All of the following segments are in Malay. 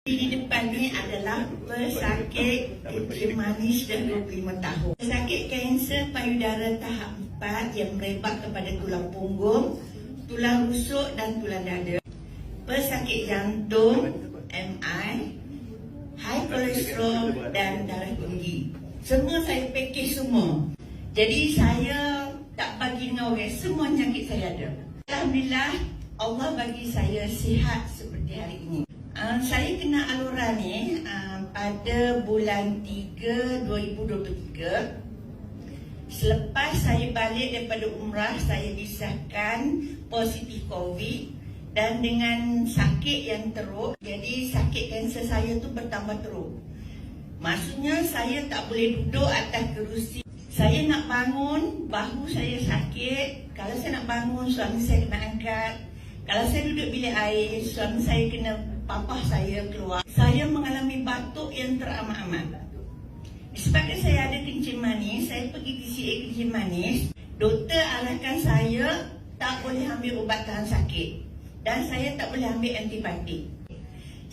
Di depan ni adalah pesakit kencing manis dah 25 tahun. Pesakit kanser payudara tahap 4 yang merebak kepada tulang punggung, tulang rusuk dan tulang dada. Pesakit jantung, MI, high kolesterol dan darah tinggi. Semua saya package semua. Jadi saya tak bagi dengan orang, semua penyakit saya ada. Alhamdulillah, Allah bagi saya sihat seperti hari ini. Saya kena alura ni pada bulan 3 2023. Selepas saya balik daripada umrah, saya disahkan positif COVID dan dengan sakit yang teruk. Jadi sakit kanser saya tu bertambah teruk. Maksudnya saya tak boleh duduk atas kerusi. Saya nak bangun, bahu saya sakit. Kalau saya nak bangun, suami saya kena angkat. Kalau saya duduk bilik air, suami saya kena papah saya keluar. Saya mengalami batuk yang teramat-amat. Disebabkan saya ada kencing manis, saya pergi TCA kencing manis. Doktor arahkan saya tak boleh ambil ubat tahan sakit. Dan saya tak boleh ambil antibiotik.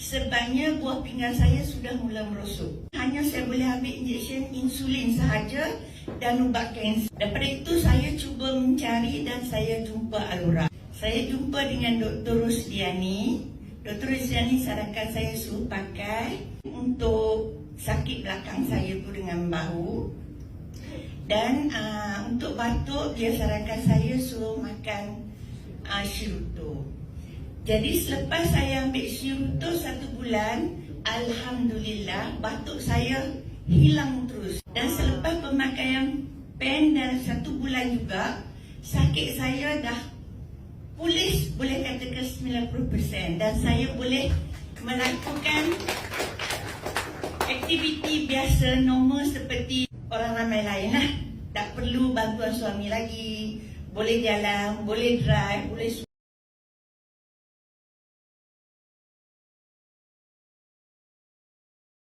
Sebabnya buah pinggang saya sudah mula merosot. Hanya saya boleh ambil injection insulin sahaja dan ubat kanser. Daripada itu saya cuba mencari dan saya jumpa alura. Saya jumpa dengan Dr. Rusdiani. Dr. Rusdiani sarankan saya suruh pakai untuk sakit belakang saya tu dengan bahu. Dan untuk batuk, dia sarankan saya suruh makan Shiruto. Jadi selepas saya ambil Shiruto 1 bulan, Alhamdulillah batuk saya hilang terus. Dan selepas pemakaian pen dalam 1 bulan juga, sakit saya dah pulih, boleh katakan 90%. Dan saya boleh melakukan aktiviti biasa normal seperti orang ramai lain lah. Tak perlu bantuan suami lagi. Boleh jalan, boleh drive, boleh